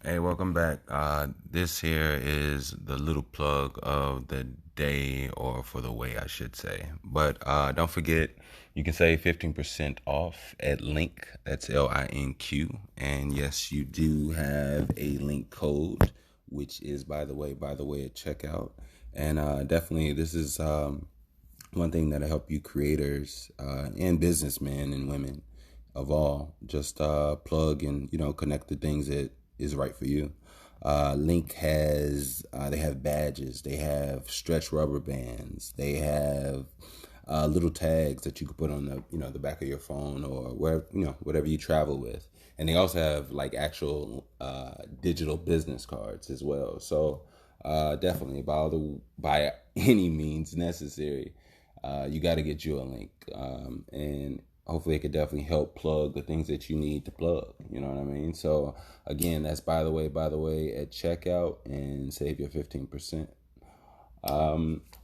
Hey, welcome back. This here is the little plug of the day, or for the way, I should say. But don't forget, you can save 15% off at Link. That's LINQ. And yes, you do have a link code, which is, by the way, at checkout. And definitely, this is one thing that'll help you creators and businessmen and women of all just plug and connect the things that is right for you. Link has they have badges, they have stretch rubber bands, they have little tags that you can put on the back of your phone or wherever whatever you travel with, and they also have like actual digital business cards as well. So definitely by any means necessary, you got to get you a link, and hopefully it could definitely help plug the things that you need to plug. You know what I mean? So again, that's by the way at checkout, and save your 15%.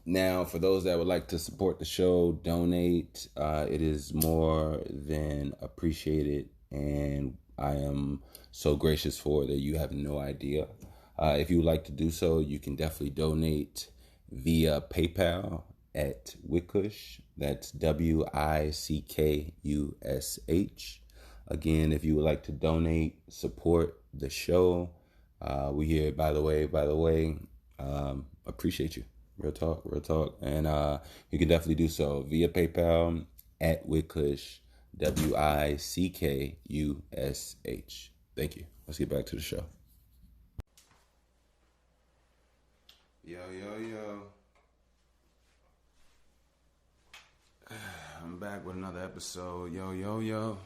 Now, for those that would like to support the show, donate. It is more than appreciated, and I am so gracious for that you have no idea. If you would like to do so, you can definitely donate via PayPal at Wickush. That's WICKUSH. Again, if you would like to donate, support the show, we here, by the way, appreciate you. Real talk, real talk. And you can definitely do so via PayPal at Wickush, WICKUSH. Thank you. Let's get back to the show. Yo, yo, yo. I'm back with another episode. Yo, yo, yo.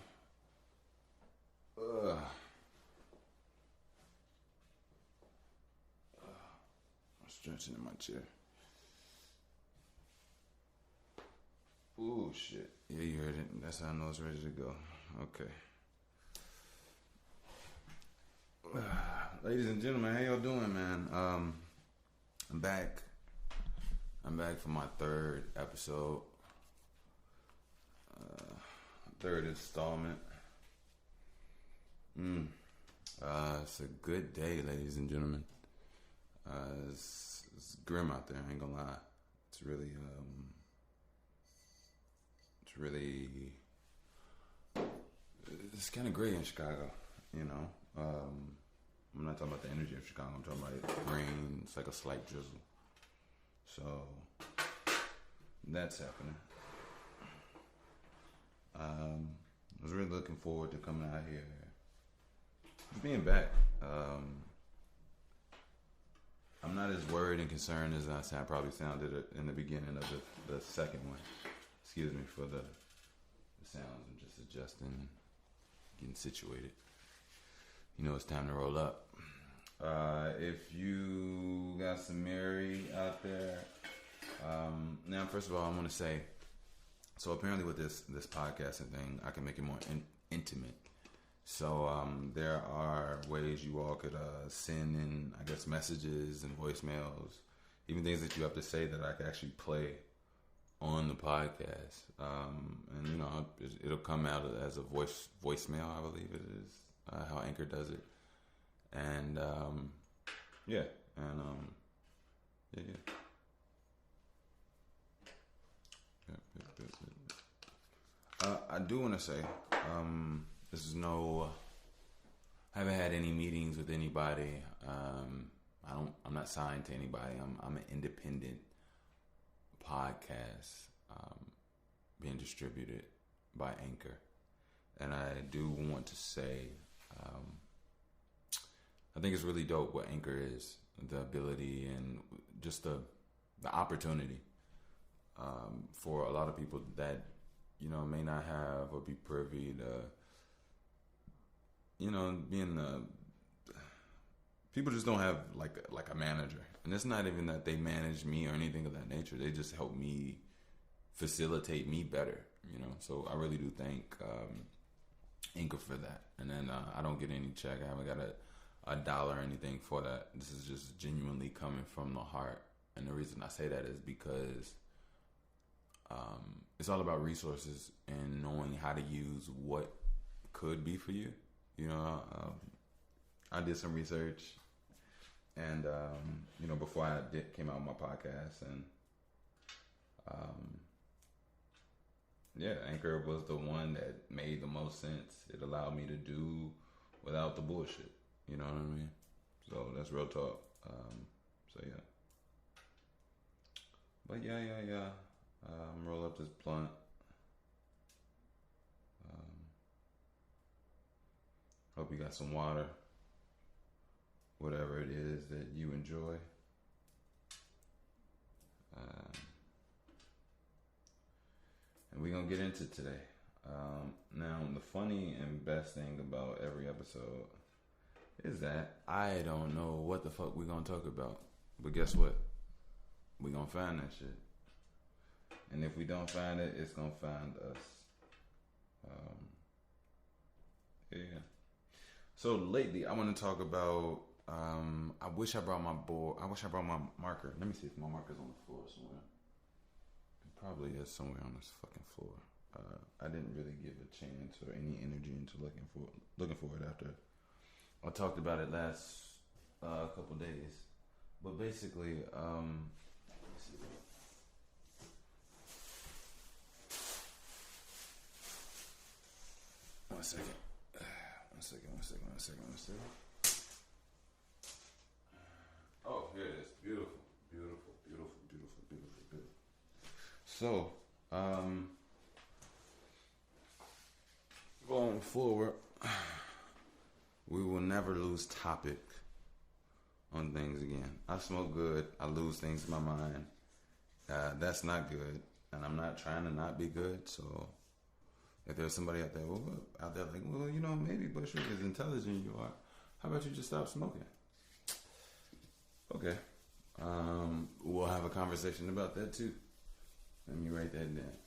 Ugh. I'm stretching in my chair. Ooh, shit. Yeah, you heard it. That's how I know it's ready to go. Okay. Ladies and gentlemen, how y'all doing, man? I'm back. I'm back for my third episode, third installment. It's a good day, ladies and gentlemen. It's grim out there. I ain't gonna lie. It's really, it's really, it's kind of gray in Chicago. You know, I'm not talking about the energy of Chicago. I'm talking about rain. It's like a slight drizzle. So that's happening. I was really looking forward to coming out here, just being back. I'm not as worried and concerned as I probably sounded in the beginning of the second one. Excuse me for the sounds. I'm just adjusting, getting situated. You know it's time to roll up. If you got some Mary out there, now first of all, I want to say, so apparently with this podcasting thing, I can make it more intimate. So there are ways you all could send in, I guess, messages and voicemails, even things that you have to say that I can actually play on the podcast. And it'll come out as a voicemail, I believe it is, how Anchor does it. And yeah, and yeah, yeah. I do want to say, this is no. I haven't had any meetings with anybody. I'm not signed to anybody. I'm an independent podcast, being distributed by Anchor, and I do want to say, I think it's really dope what Anchor is. The ability and just the opportunity, for a lot of people that may not have or be privy to, being the people just don't have like a manager, and it's not even that they manage me or anything of that nature. They just help me facilitate me better. So I really do thank Anchor for that. And then I don't get any check. I haven't got a dollar or anything for that. This is just genuinely coming from the heart, and the reason I say that is because it's all about resources and knowing how to use what could be for you. I did some research, and before came out with my podcast, and yeah, Anchor was the one that made the most sense. It allowed me to do without the bullshit. You know what I mean? So that's real talk. So yeah. But yeah. Roll up this blunt. Hope you got some water. Whatever it is that you enjoy. And we're going to get into today. Now, the funny and best thing about every episode is that I don't know what the fuck we're going to talk about. But guess what? We're going to find that shit. And if we don't find it, it's going to find us. Yeah. So lately, I want to talk about. I wish I brought my board. I wish I brought my marker. Let me see if my marker's on the floor somewhere. It probably is somewhere on this fucking floor. I didn't really give a chance or any energy into looking for it after I talked about it last couple days. But basically, let's see. One second. Oh, here it is. Beautiful. So, going forward, we will never lose topic on things again. I smoke good. I lose things in my mind. That's not good. And I'm not trying to not be good. So if there's somebody out there like, well, maybe Bushwick is intelligent you are. How about you just stop smoking? Okay. We'll have a conversation about that too. Let me write that down.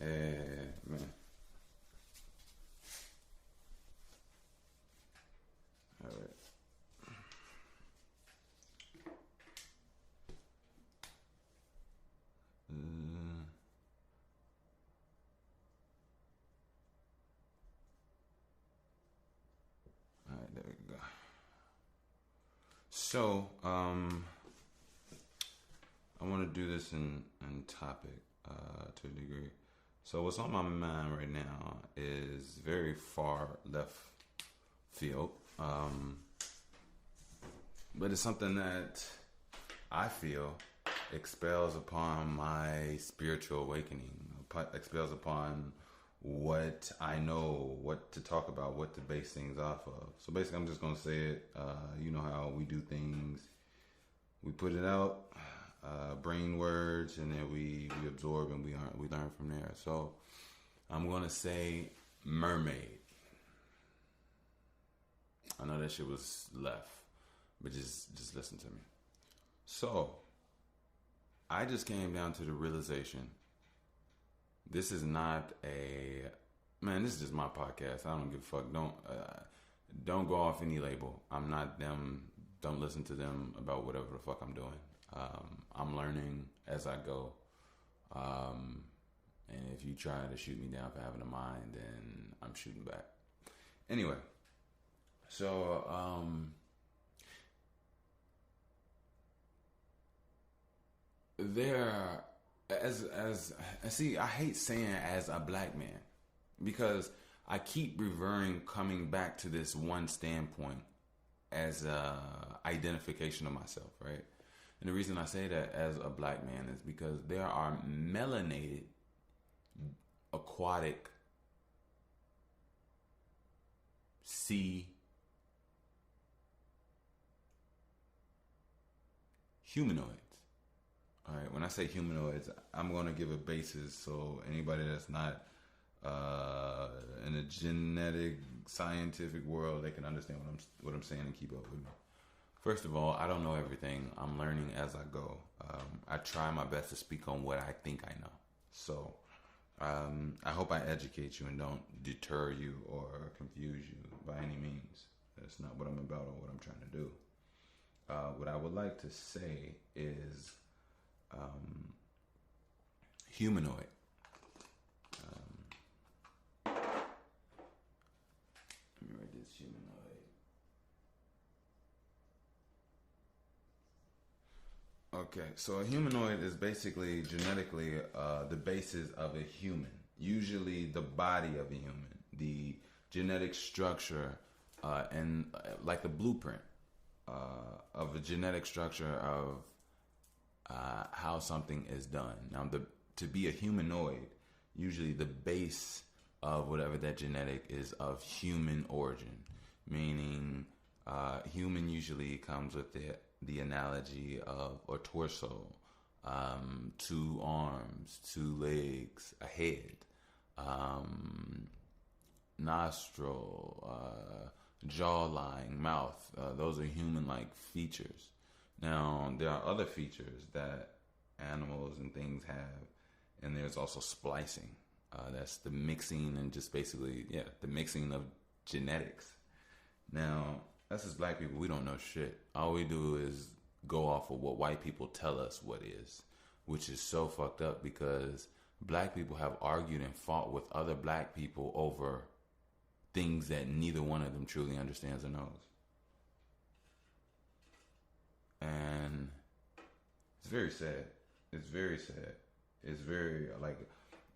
Yeah, man. All right. All right, there we go. So, I want to do this in topic to a degree. So what's on my mind right now is very far left field, but it's something that I feel expels upon my spiritual awakening, expels upon what I know, what to talk about, what to base things off of. So basically, I'm just going to say it. You know how we do things. We put it out, brain words, and then we absorb and we learn from there. So I'm going to say mermaid. I know that shit was left, but just listen to me. So I just came down to the realization. This is not this is just my podcast. I don't give a fuck. Don't go off any label. I'm not them. Don't listen to them about whatever the fuck I'm doing. I'm learning as I go. And if you try to shoot me down for having a mind, then I'm shooting back. Anyway, so there, as see, I hate saying as a black man because I keep coming back to this one standpoint as a identification of myself, right? And the reason I say that as a black man is because there are melanated, aquatic, sea, humanoids. All right, when I say humanoids, I'm going to give a basis so anybody that's not in a genetic, scientific world, they can understand what I'm saying and keep up with me. First of all, I don't know everything. I'm learning as I go. I try my best to speak on what I think I know. So I hope I educate you and don't deter you or confuse you by any means. That's not what I'm about or what I'm trying to do. What I would like to say is humanoid. Let is humanoid? Okay, so a humanoid is basically genetically the basis of a human. Usually, the body of a human, the genetic structure, and like the blueprint of a genetic structure of how something is done. Now, to be a humanoid, usually the base of whatever that genetic is of human origin, meaning human usually comes with the analogy of a torso, two arms, two legs, a head, nostril, jawline, mouth. Those are human-like features. Now, there are other features that animals and things have, and there's also splicing. That's the mixing and just basically, yeah, the mixing of genetics. Now, us as black people, we don't know shit. All we do is go off of what white people tell us what is, which is so fucked up because black people have argued and fought with other black people over things that neither one of them truly understands or knows. And it's very sad. It's very sad. It's very like,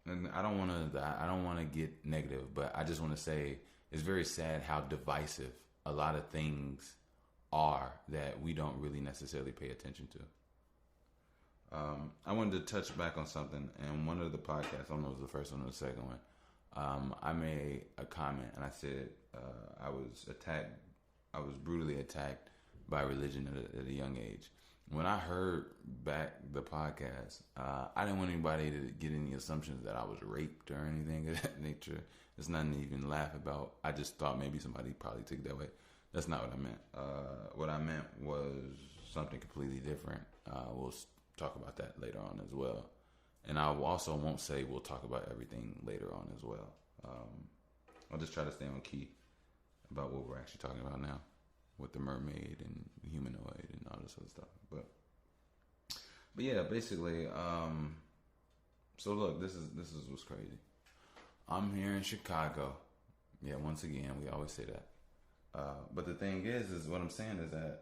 and I don't want to get negative, but I just want to say it's very sad how divisive a lot of things are that we don't really necessarily pay attention to. I wanted to touch back on something, and one of the podcasts, I don't know if it was the first one or the second one, I made a comment, and I said I was brutally attacked by religion at a young age. When I heard back the podcast, I didn't want anybody to get any assumptions that I was raped or anything of that nature. It's nothing to even laugh about. I just thought maybe somebody probably took it that way. That's not what I meant. What I meant was something completely different. We'll talk about that later on as well. And I also won't say we'll talk about everything later on as well. I'll just try to stay on key about what we're actually talking about now with the mermaid and the humanoid and all this other stuff. But yeah, basically, so look, this is what's crazy. I'm here in Chicago. Yeah, once again, we always say that. But the thing is what I'm saying is that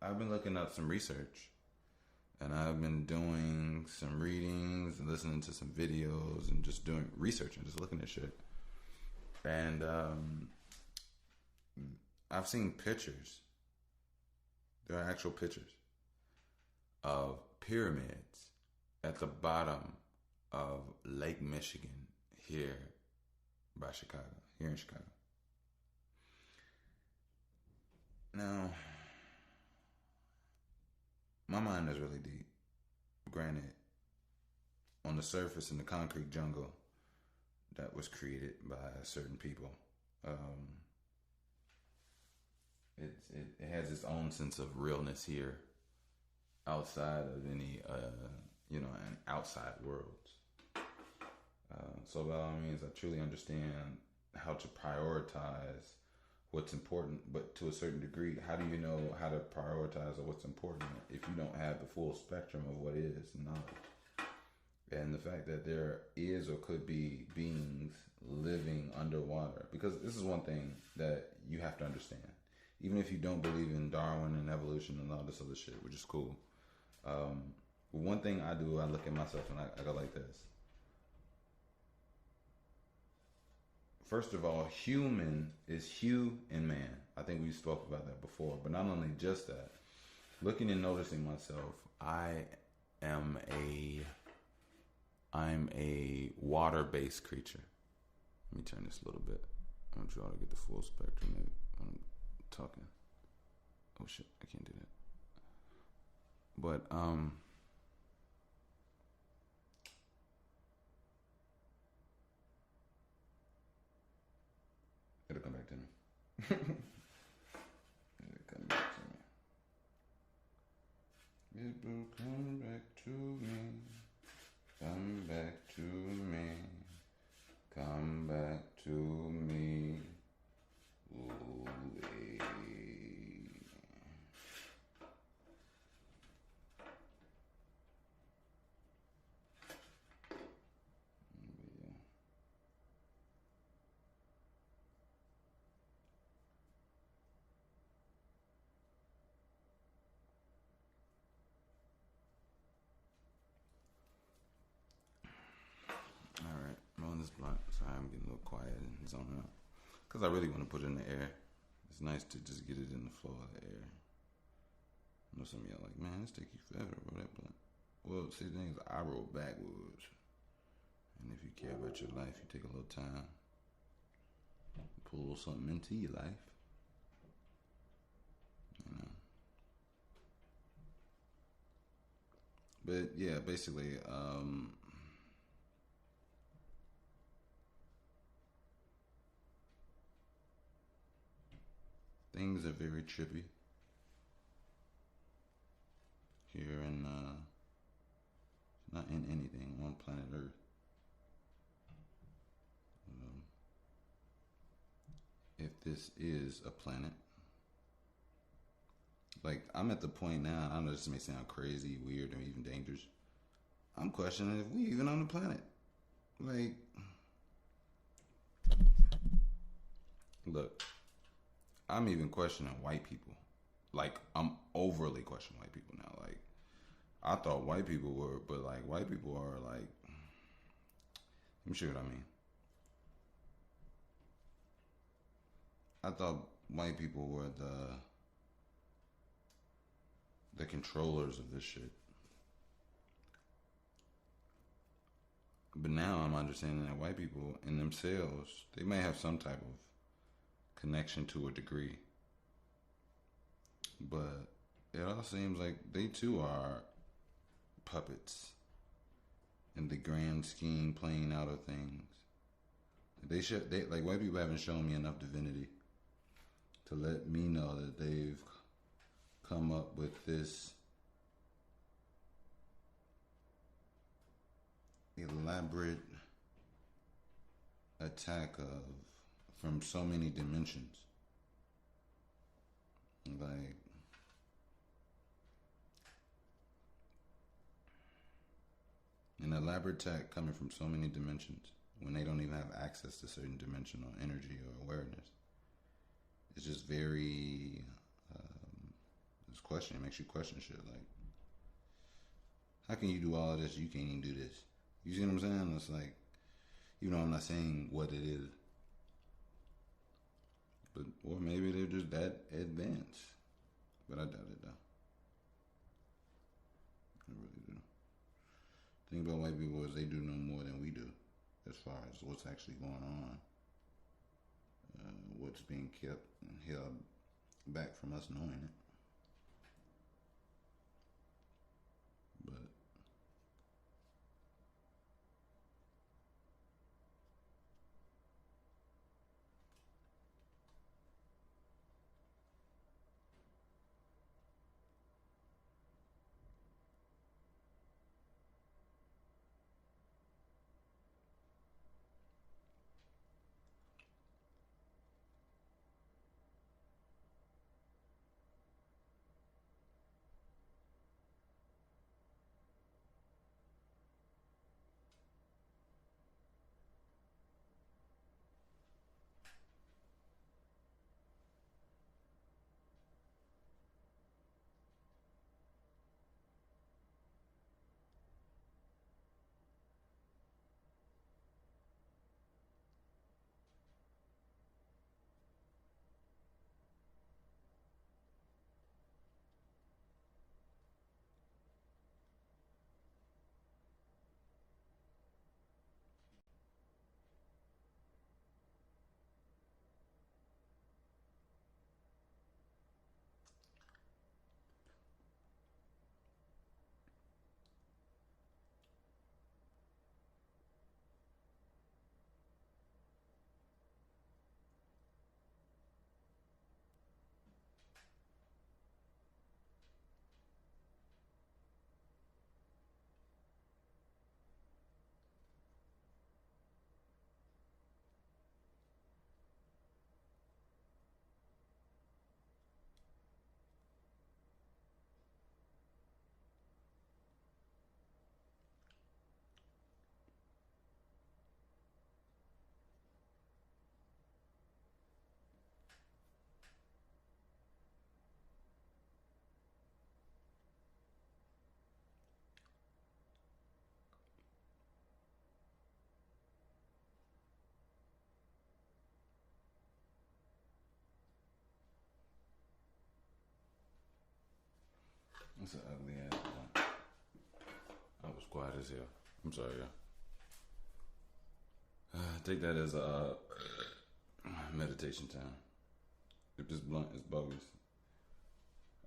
I've been looking up some research, and I've been doing some readings and listening to some videos and just doing research and just looking at shit. And I've seen pictures. There are actual pictures of pyramids at the bottom of Lake Michigan here in Chicago. Now, my mind is really deep. Granted, on the surface in the concrete jungle that was created by certain people, it has its own sense of realness here, outside of any an outside world. So by all means, I truly understand how to prioritize what's important, but to a certain degree, how do you know how to prioritize or what's important if you don't have the full spectrum of what is knowledge? And the fact that there is or could be beings living underwater, because this is one thing that you have to understand. Even if you don't believe in Darwin and evolution and all this other shit, which is cool. One thing I do, I look at myself and I go like this. First of all, human is hue and man. I think we spoke about that before. But not only just that, looking and noticing myself, I'm a water-based creature. Let me turn this a little bit. I want you all to get the full spectrum when I'm talking. Oh shit, I can't do that. But it'll come back to me. It'll come back to me. It will come back to me. Come back to me. Come back to me. Ooh, rolling this blunt. Sorry, I'm getting a little quiet and zoning out. Because I really want to put it in the air. It's nice to just get it in the flow of the air. I know some of y'all like, man, this take you forever to roll that blunt. Well, see, the thing is, I roll backwards. And if you care about your life, you take a little time, pull a little something into your life. You know. But yeah, basically, things are very trippy here in, not in anything, on planet Earth. If this is a planet, like, I'm at the point now, I know this may sound crazy, weird, or even dangerous. I'm questioning if we even on the planet. Like, look, I'm even questioning white people. Like, I'm overly questioning white people now. Like, I thought white people were, but like, white people are like, let me show you what I mean. I thought white people were the controllers of this shit. But now I'm understanding that white people in themselves, they may have some type of connection to a degree. But it all seems like they too are puppets in the grand scheme playing out of things. They like, white people haven't shown me enough divinity to let me know that they've come up with this elaborate attack of from so many dimensions. Like, an elaborate attack coming from so many dimensions when they don't even have access to certain dimensional energy or awareness. It's just very, this question, it makes you question shit. Like, how can you do all of this? You can't even do this. You see what I'm saying? It's like, even though I'm not saying what it is, but, or maybe they're just that advanced. But I doubt it, though. I really do. The thing about white people is they do know more than we do as far as what's actually going on, what's being kept and held back from us knowing it. But That's an ugly ass one. I was quiet as hell. I'm sorry, y'all. Take that as a meditation time. If this blunt is bogus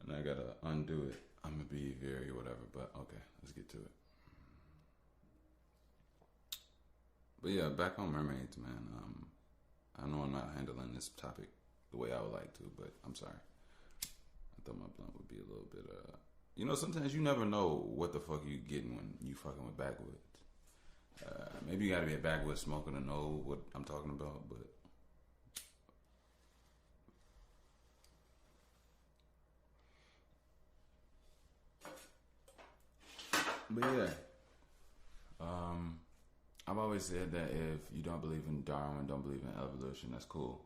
and I gotta undo it, I'm gonna be very whatever. But okay, let's get to it. But yeah, back on mermaids, man. I know I'm not handling this topic the way I would like to, but I'm sorry. I thought my blunt would be a little bit. Sometimes you never know what the fuck you getting when you fucking with backwoods. Maybe you gotta be a backwoods smoker to know what I'm talking about, but yeah. I've always said that if you don't believe in Darwin, don't believe in evolution, that's cool.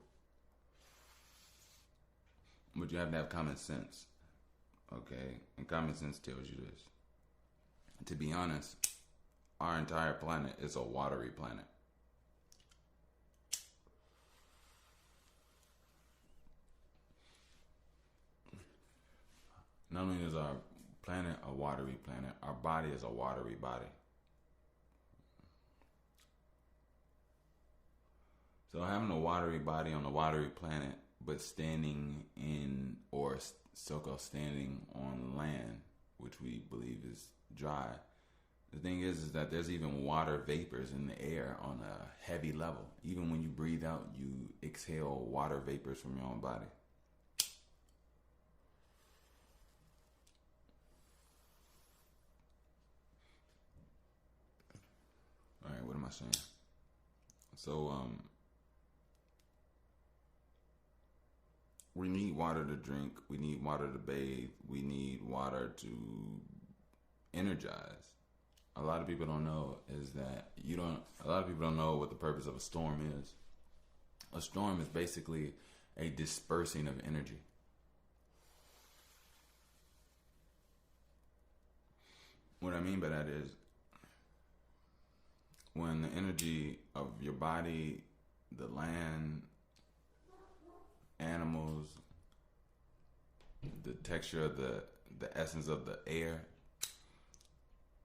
But you have to have common sense. Okay? And common sense tells you this. To be honest, our entire planet is a watery planet. Not only is our planet a watery planet, our body is a watery body. So having a watery body on a watery planet, but standing in or so-called standing on land, which we believe is dry. The thing is that there's even water vapors in the air on a heavy level. Even when you breathe out, you exhale water vapors from your own body. All right, what am I saying? So, we need water to drink. We need water to bathe. We need water to energize. A lot of people don't know is that a lot of people don't know what the purpose of a storm is. A storm is basically a dispersing of energy. What I mean by that is when the energy of your body, the land, animals, the texture of the essence of the air,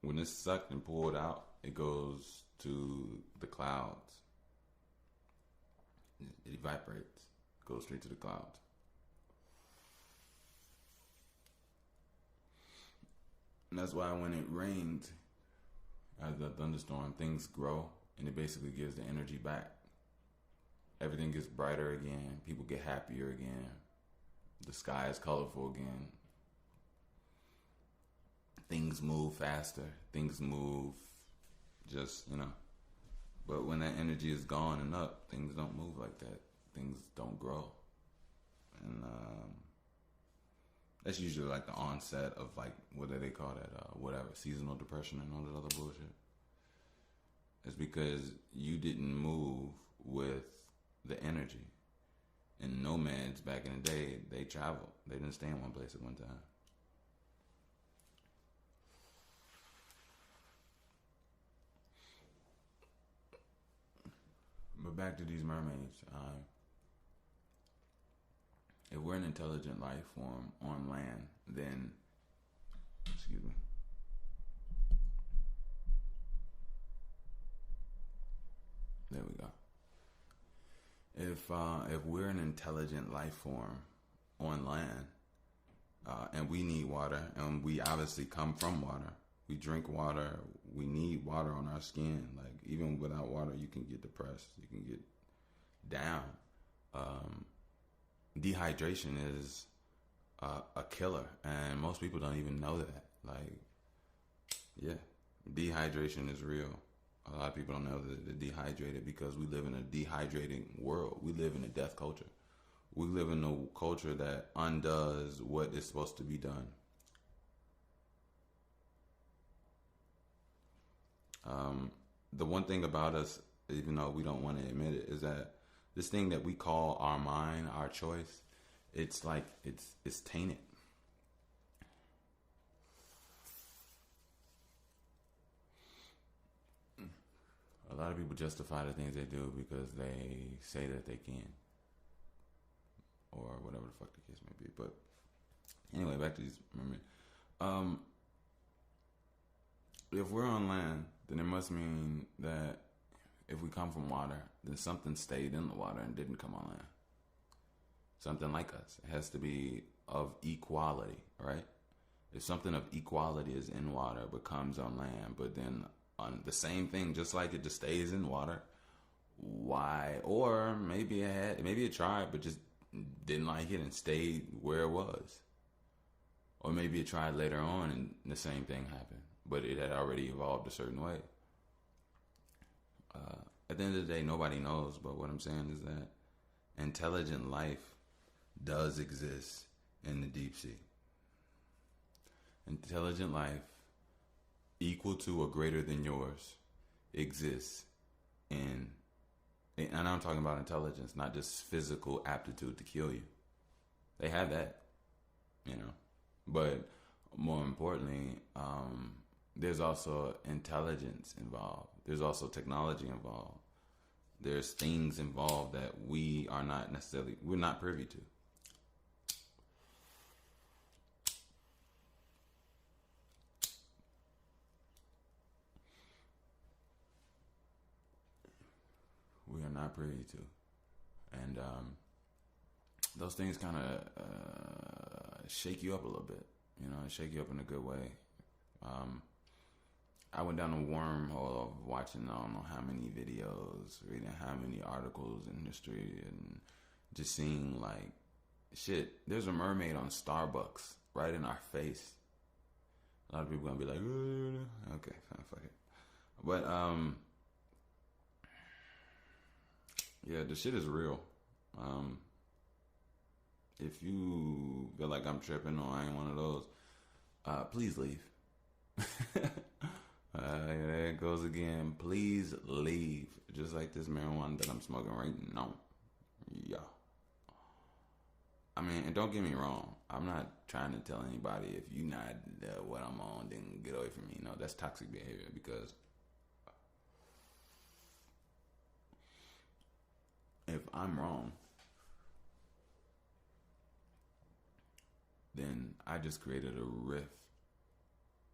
when it's sucked and pulled out, it goes to the clouds. It evaporates, goes straight to the clouds. And that's why when it rains, as the thunderstorm, things grow and it basically gives the energy back. Everything gets brighter again. People get happier again. The sky is colorful again. Things move faster. Things move But when that energy is gone and up, things don't move like that. Things don't grow. And that's usually like the onset of like, what do they call that? Seasonal depression and all that other bullshit. It's because you didn't move with the energy. And nomads back in the day, they traveled. They didn't stay in one place at one time. But back to these mermaids. If we're an intelligent life form on land, then, excuse me. There we go. If we're an intelligent life form on land, and we need water, and we obviously come from water, we drink water, we need water on our skin. Like even without water, you can get depressed, you can get down. Dehydration is a killer, and most people don't even know that. Like, yeah, dehydration is real. A lot of people don't know that they're dehydrated because we live in a dehydrating world. We live in a death culture. We live in a culture that undoes what is supposed to be done. The one thing about us, even though we don't want to admit it, is that this thing that we call our mind, our choice, it's like it's tainted. A lot of people justify the things they do because they say that they can, or whatever the fuck the case may be. But anyway, back to these. Um, if we're on land, then it must mean that if we come from water, then something stayed in the water and didn't come on land. Something like us. It has to be of equality, right? If something of equality is in water but comes on land, but then on the same thing, just like it just stays in water, why? Or maybe it tried but just didn't like it and stayed where it was. Or maybe it tried later on and the same thing happened, but it had already evolved a certain way. At the end of the day, nobody knows, but what I'm saying is that intelligent life does exist in the deep sea. Intelligent life, equal to or greater than yours, exists in, and I'm talking about intelligence, not just physical aptitude to kill you. They have that, you know. But more importantly, there's also intelligence involved. There's also technology involved. There's things involved that we're not privy to. We are not privy to. And those things kind of shake you up a little bit, shake you up in a good way. I went down a wormhole of watching I don't know how many videos, reading how many articles in history, and just seeing like, shit, there's a mermaid on Starbucks right in our face. A lot of people gonna be like, okay, fuck it. But yeah, the shit is real. If you feel like I'm tripping or I ain't one of those, please leave. There it goes again. Please leave. Just like this marijuana that I'm smoking right now. Yeah. I mean, and don't get me wrong. I'm not trying to tell anybody if you're not what I'm on, then get away from me. No, that's toxic behavior because if I'm wrong, then I just created a rift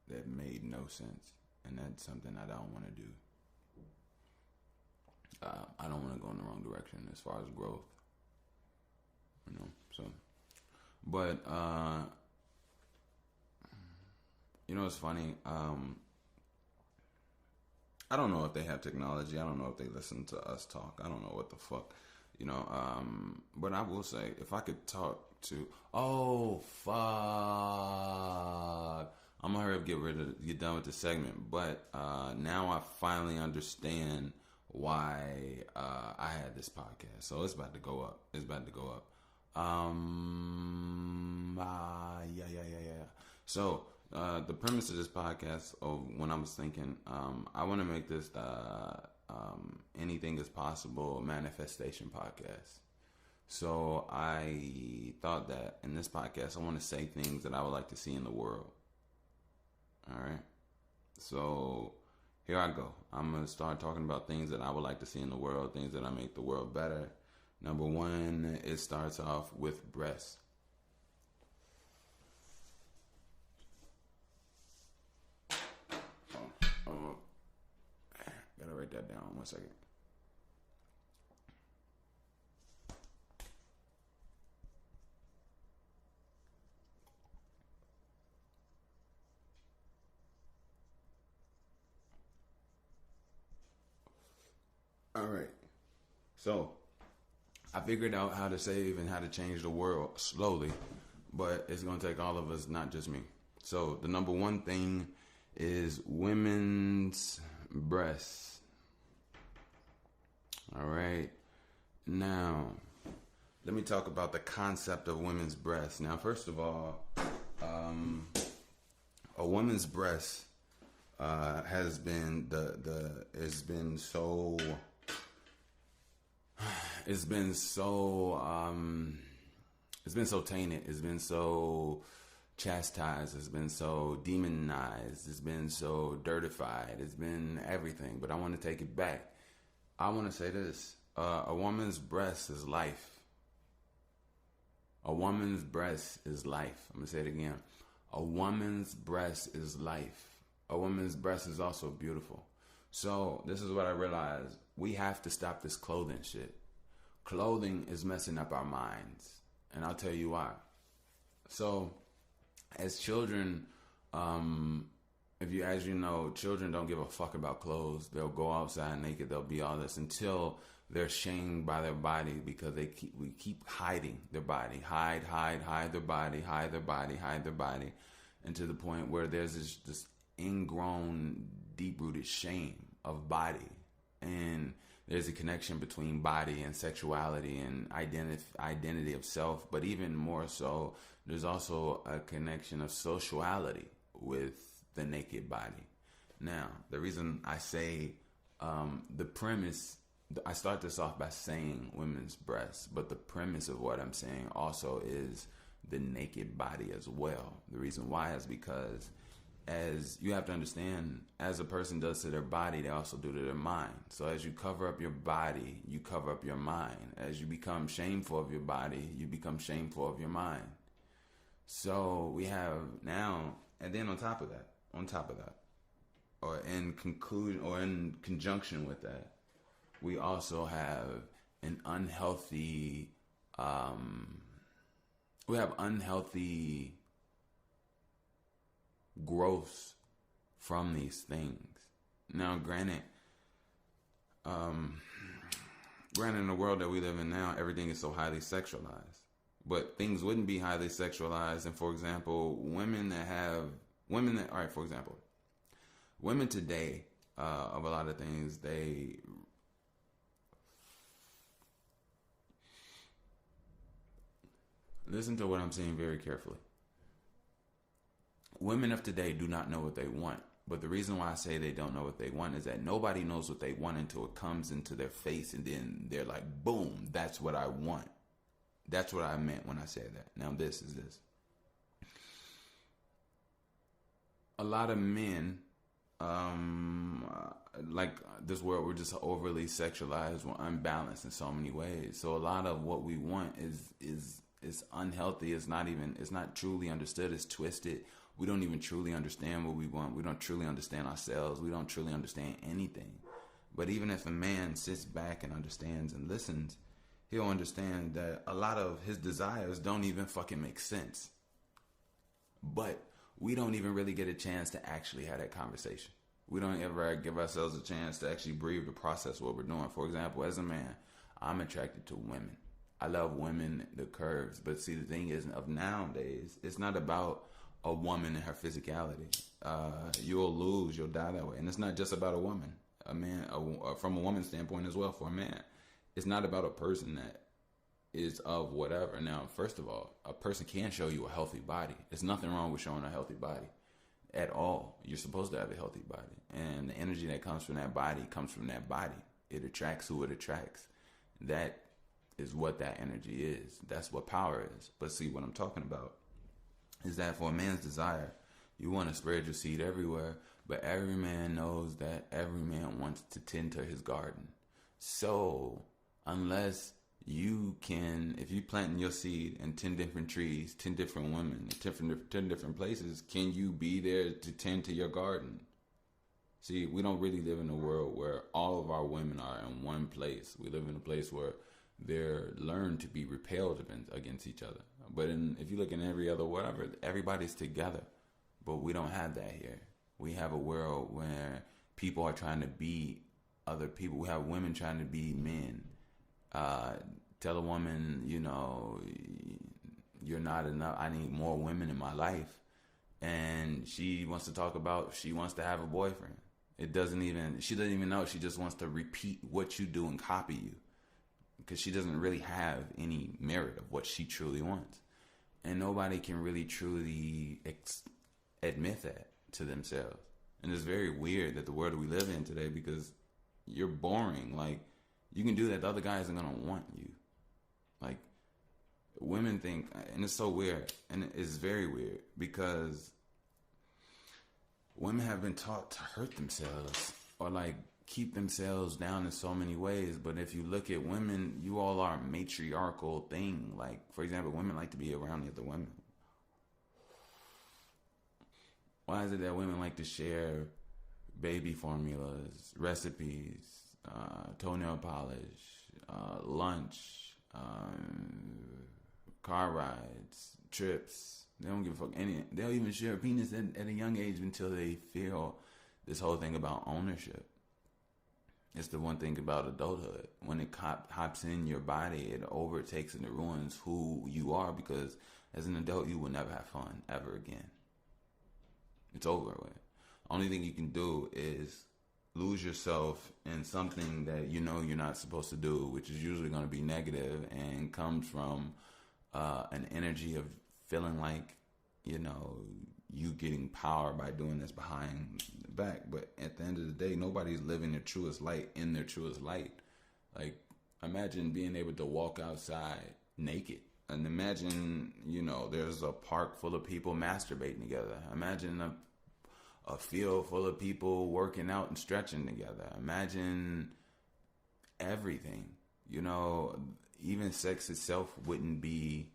that made no sense. And that's something I don't want to do. I don't want to go in the wrong direction as far as growth. So. But, it's funny. I don't know if they have technology. I don't know if they listen to us talk. I don't know what the fuck. But I will say, if I could talk to... Oh, fuck. I'm gonna hurry up, get done with the segment. But now I finally understand why I had this podcast. So it's about to go up. Yeah. So the premise of this podcast, when I was thinking, I want to make this anything is possible manifestation podcast. So I thought that in this podcast, I want to say things that I would like to see in the world. All right. So here I go. I'm going to start talking about things that I would like to see in the world, things that I make the world better. Number one, it starts off with breasts. Gotta write that down 1 second. All right. So I figured out how to save and how to change the world slowly, but it's going to take all of us, not just me. So the number one thing is women's breasts. All right. Now, let me talk about the concept of women's breasts. Now, first of all, a woman's breast has been it's been so tainted. It's been so chastised. It's been so demonized. It's been so dirtified. It's been everything. But I want to take it back. I want to say this. A woman's breast is life. A woman's breast is life. I'm going to say it again. A woman's breast is life. A woman's breast is also beautiful. So this is what I realized. We have to stop this clothing shit. Clothing is messing up our minds. And I'll tell you why. So as children, if you, as you know, children don't give a fuck about clothes. They'll go outside naked. They'll be all this until they're shamed by their body because we keep hiding their body, hide their body, hide their body, hide their body, and to the point where there's this ingrown, deep-rooted shame of body, and there's a connection between body and sexuality and identity of self. But even more so, there's also a connection of sociality with the naked body. Now, the reason I say the premise, I start this off by saying women's breasts, but the premise of what I'm saying also is the naked body as well. The reason why is because, as you have to understand, as a person does to their body, they also do to their mind. So as you cover up your body, you cover up your mind. As you become shameful of your body, you become shameful of your mind. So we have now, and then on top of that, or in conclusion, or in conjunction with that, we also have an unhealthy, growth from these things. Now, granted, in the world that we live in now, everything is so highly sexualized. But things wouldn't be highly sexualized. And for example, women today, of a lot of things, they listen to what I'm saying very carefully. Women of today do not know what they want. But the reason why I say they don't know what they want is that nobody knows what they want until it comes into their face, and then they're like, boom, that's what I want. That's what I meant when I said that. Now this is this. A lot of men, like this world, we're just overly sexualized, we're unbalanced in so many ways. So a lot of what we want is unhealthy. It's not truly understood. It's twisted. We don't even truly understand what we want. We don't truly understand ourselves. We don't truly understand anything. But even if a man sits back and understands and listens, he'll understand that a lot of his desires don't even fucking make sense. But we don't even really get a chance to actually have that conversation. We don't ever give ourselves a chance to actually breathe to process what we're doing. For example, as a man, I'm attracted to women. I love women, the curves. But see, the thing is, of nowadays, it's not about a woman and her physicality. You'll lose, you'll die that way. And it's not just about a woman. A man, from a woman's standpoint as well, for a man, it's not about a person that is of whatever. Now, first of all, a person can show you a healthy body. There's nothing wrong with showing a healthy body at all. You're supposed to have a healthy body. And the energy that comes from that body comes from that body. It attracts who it attracts. That is what that energy is. That's what power is. But see, what I'm talking about is that for a man's desire, you want to spread your seed everywhere, but every man knows that every man wants to tend to his garden. So, unless you can, if you planting your seed in 10 different trees, 10 different women, 10 different places, can you be there to tend to your garden? See, we don't really live in a world where all of our women are in one place. We live in a place where they're learned to be repelled against each other. But if you look in every other whatever, everybody's together. But we don't have that here. We have a world where people are trying to be other people. We have women trying to be men. Tell a woman, you're not enough. I need more women in my life. And she wants to talk about, she wants to have a boyfriend. She doesn't even know. She just wants to repeat what you do and copy you. Because she doesn't really have any merit of what she truly wants. And nobody can really truly admit that to themselves. And it's very weird that the world we live in today, because you're boring. Like, you can do that, the other guy isn't going to want you. Like, women think, and it's so weird, and it's very weird, because women have been taught to hurt themselves, or like keep themselves down in so many ways. But if you look at women, you all are a matriarchal thing. Like, for example, women like to be around the other women. Why is it that women like to share baby formulas, recipes, toenail polish, lunch, car rides, trips? They don't give a fuck. They'll even share a penis at a young age until they feel this whole thing about ownership. It's the one thing about adulthood. When it hops in your body, it overtakes and it ruins who you are, because as an adult, you will never have fun ever again. It's over with. Only thing you can do is lose yourself in something that you know you're not supposed to do, which is usually going to be negative and comes from an energy of feeling like, you getting power by doing this behind the back. But at the end of the day, nobody's living their truest light in their truest light. Like, imagine being able to walk outside naked. And imagine, there's a park full of people masturbating together. Imagine a field full of people working out and stretching together. Imagine everything. Even sex itself wouldn't be...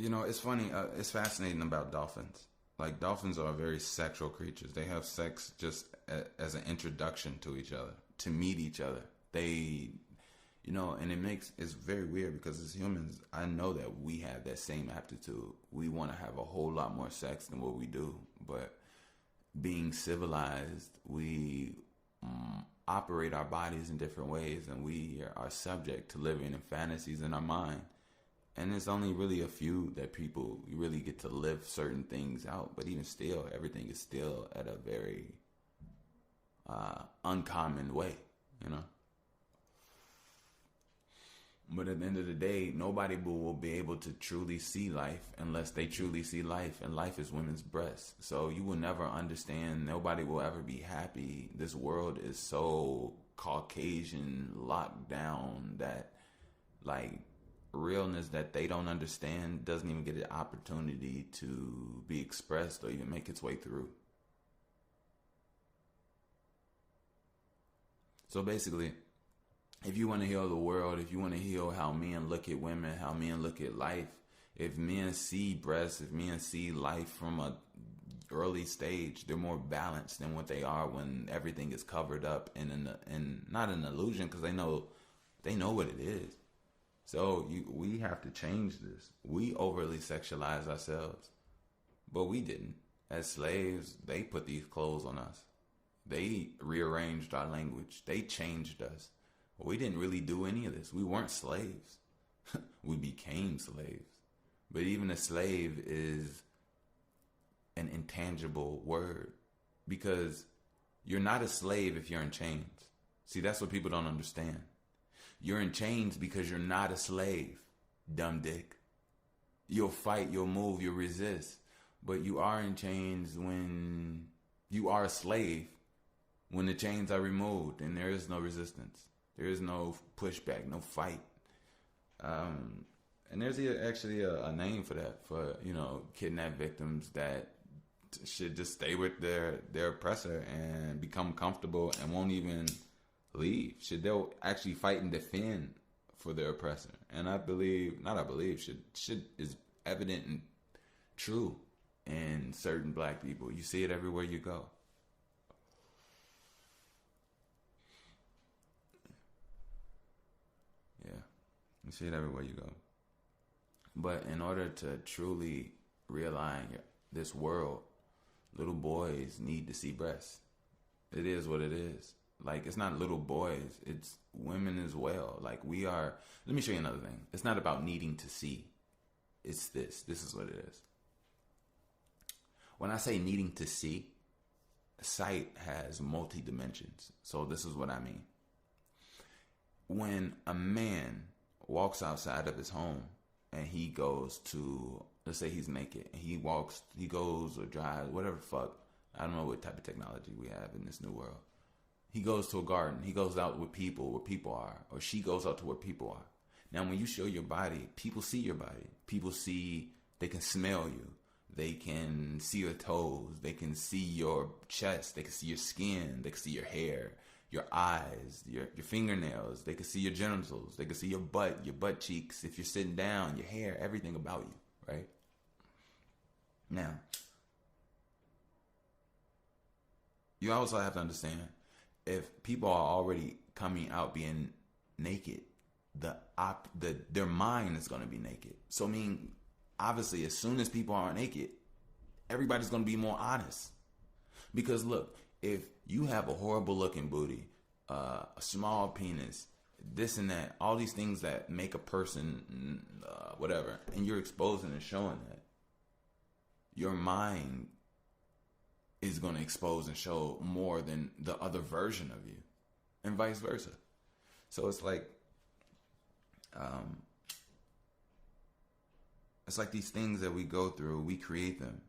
it's funny. It's fascinating about dolphins. Like, dolphins are very sexual creatures. They have sex just as an introduction to each other, to meet each other. They, and it's very weird, because as humans, I know that we have that same aptitude. We want to have a whole lot more sex than what we do. But being civilized, we operate our bodies in different ways, and we are subject to living in fantasies in our mind. And it's only really a few that people really get to live certain things out. But even still, everything is still at a very uncommon way, But at the end of the day, nobody will be able to truly see life unless they truly see life. And life is women's breasts. So you will never understand. Nobody will ever be happy. This world is so Caucasian locked down that, like, realness that they don't understand doesn't even get an opportunity to be expressed or even make its way through. So basically, if you want to heal the world, if you want to heal how men look at women, how men look at life, if men see breasts, if men see life from a early stage, they're more balanced than what they are when everything is covered up and not an illusion, because they know what it is. So we have to change this. We overly sexualize ourselves, but we didn't. As slaves, they put these clothes on us. They rearranged our language. They changed us. We didn't really do any of this. We weren't slaves. We became slaves. But even a slave is an intangible word, because you're not a slave if you're in chains. See, that's what people don't understand. You're in chains because you're not a slave, dumb dick. You'll fight, you'll move, you'll resist. But you are in chains when you are a slave, when the chains are removed and there is no resistance. There is no pushback, no fight. And there's actually a name for that, for, kidnapped victims that should just stay with their oppressor and become comfortable and won't even leave. They'll actually fight and defend for their oppressor. And should is evident and true in certain black people. You see it everywhere you go. Yeah, you see it everywhere you go. But in order to truly realign this world, little boys need to see breasts. It is what it is. Like, it's not little boys, it's women as well. Like, let me show you another thing. It's not about needing to see. It's this. This is what it is. When I say needing to see, sight has multi-dimensions. So this is what I mean. When a man walks outside of his home and he goes to, let's say he's naked, and he goes or drives, whatever the fuck, I don't know what type of technology we have in this new world. He goes to a garden. He goes out with people where people are. Or she goes out to where people are. Now, when you show your body, people see your body. People see, they can smell you. They can see your toes. They can see your chest. They can see your skin. They can see your hair, your eyes, your fingernails. They can see your genitals. They can see your butt cheeks. If you're sitting down, your hair, everything about you, right? Now, you also have to understand, if people are already coming out being naked, their mind is going to be naked. So I mean, obviously, as soon as people are naked, everybody's going to be more honest. Because look, if you have a horrible looking booty, a small penis, this and that, all these things that make a person whatever, and you're exposing and showing that, your mind is going to expose and show more than the other version of you, and vice versa. So it's like these things that we go through, we create them.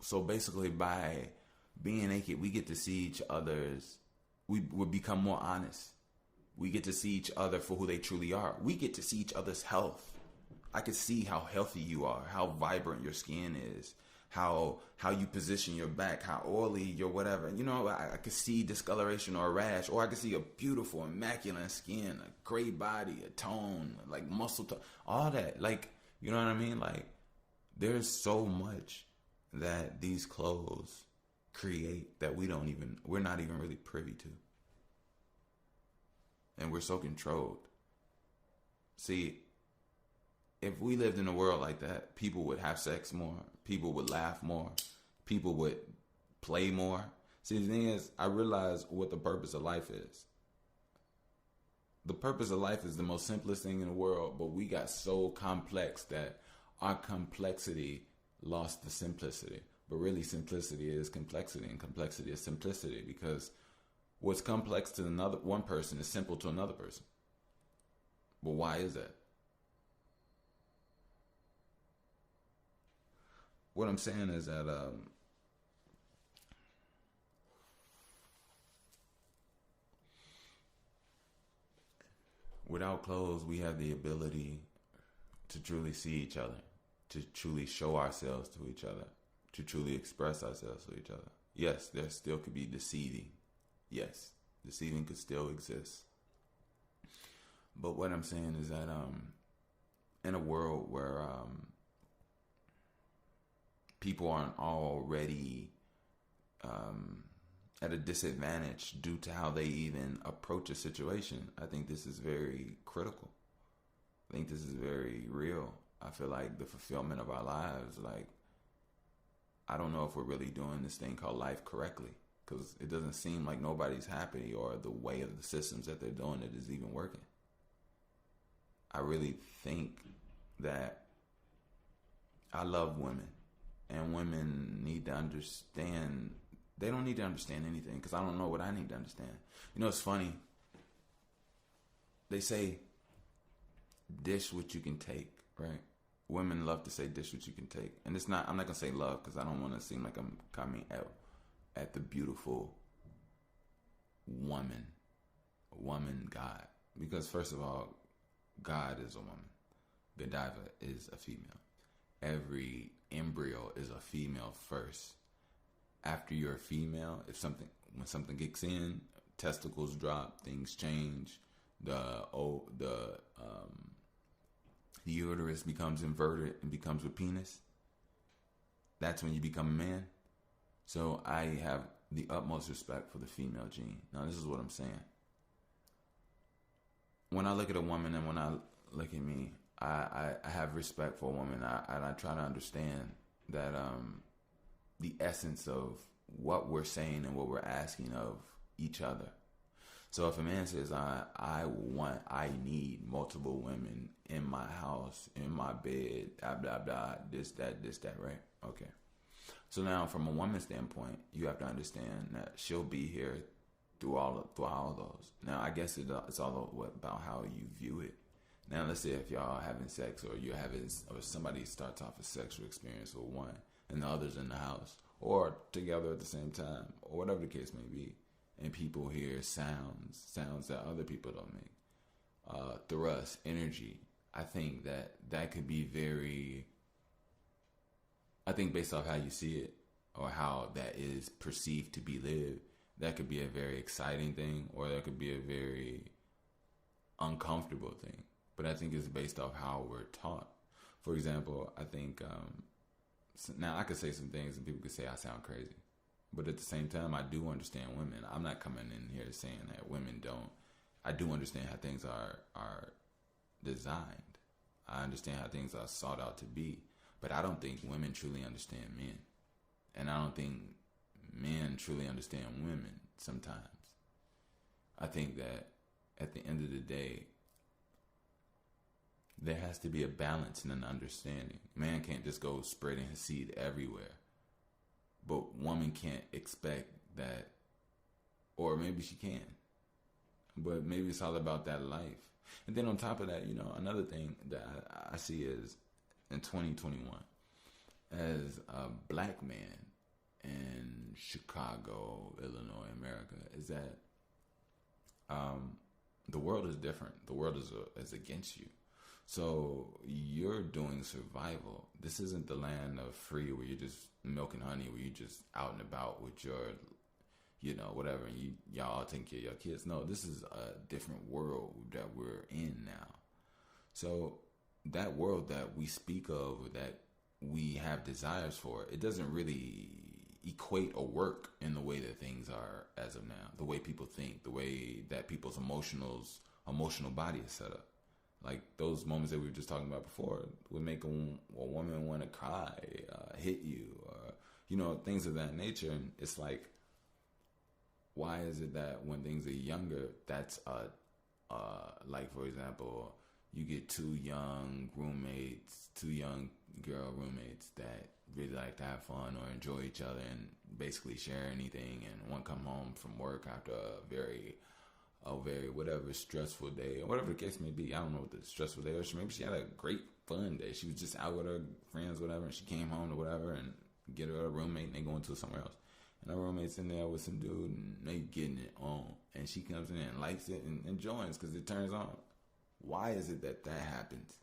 So basically, by being naked, we get to see each other's. We become more honest. We get to see each other for who they truly are. We get to see each other's health. I can see how healthy you are, how vibrant your skin is, how you position your back, how oily your whatever. You know, I could see discoloration or a rash, or I could see a beautiful, immaculate skin, a great body, a tone, like muscle tone, all that. Like, you know what I mean? Like, there's so much that these clothes create that we're not even really privy to. And we're so controlled. See, if we lived in a world like that, people would have sex more, people would laugh more, people would play more. See, the thing is, I realize what the purpose of life is. The purpose of life is the most simplest thing in the world, but we got so complex that our complexity lost the simplicity. But really, simplicity is complexity, and complexity is simplicity, because what's complex to one person is simple to another person. But why is that? What I'm saying is that without clothes, we have the ability to truly see each other, to truly show ourselves to each other, to truly express ourselves to each other. Yes, there still could be deceiving. Yes, deceiving could still exist. But what I'm saying is that in a world where people aren't already at a disadvantage due to how they even approach a situation, I think this is very critical. I think this is very real. I feel like the fulfillment of our lives, like, I don't know if we're really doing this thing called life correctly, because it doesn't seem like nobody's happy, or the way of the systems that they're doing it is even working. I really think that I love women, and women need to understand. They don't need to understand anything, because I don't know what I need to understand. You know, it's funny. They say, dish what you can take, right? Women love to say dish what you can take. And it's not, I'm not going to say love, because I don't want to seem like I'm coming at the beautiful woman God. Because first of all, God is a woman. Godiva is a female. Every embryo is a female first. After you're a female, when something kicks in, testicles drop, things change, the uterus becomes inverted and becomes a penis. That's when you become a man. So I have the utmost respect for the female gene. Now, this is what I'm saying. When I look at a woman, and when I look at me, I have respect for a woman. I try to understand that the essence of what we're saying and what we're asking of each other. So if a man says, I need multiple women in my house, in my bed, blah, blah, blah, this, that, right? Okay. So now from a woman's standpoint, you have to understand that she'll be here through all of those. Now, I guess it's all about how you view it. Now, let's say if y'all having sex, or or somebody starts off a sexual experience with one and the other's in the house, or together at the same time, or whatever the case may be, and people hear sounds that other people don't make, thrust, energy. I think that could be very, I think based off how you see it, or how that is perceived to be lived, that could be a very exciting thing, or that could be a very uncomfortable thing. But I think it's based off how we're taught. For example, I think now I could say some things and people could say I sound crazy, but at the same time, I do understand women. I'm not coming in here saying that women don't. I do understand how things are designed. I understand how things are sought out to be, but I don't think women truly understand men, and I don't think men truly understand women. Sometimes, I think that at the end of the day, there has to be a balance and an understanding. Man can't just go spreading his seed everywhere. But woman can't expect that, or maybe she can. But maybe it's all about that life. And then on top of that, another thing that I see is in 2021, as a black man in Chicago, Illinois, America, is that the world is different. The world is against you. So you're doing survival. This isn't the land of free where you're just milk and honey, where you're just out and about with your, whatever, and y'all taking care of your kids. No, this is a different world that we're in now. So that world that we speak of, that we have desires for, it doesn't really equate or work in the way that things are as of now. The way people think, the way that people's emotional body is set up. Like those moments that we were just talking about before would make a woman want to cry, hit you, or, things of that nature. And it's like, why is it that when things are younger, that's like, for example, you get two young girl roommates that really like to have fun or enjoy each other and basically share anything, and one come home from work after a very whatever stressful day or whatever the case may be. I don't know what the stressful day, or maybe she had a great fun day. She was just out with her friends, whatever, and she came home to whatever and get her a roommate and they go into somewhere else. And her roommate's in there with some dude and they getting it on. And she comes in and likes it and joins because it turns on. Why is it that happens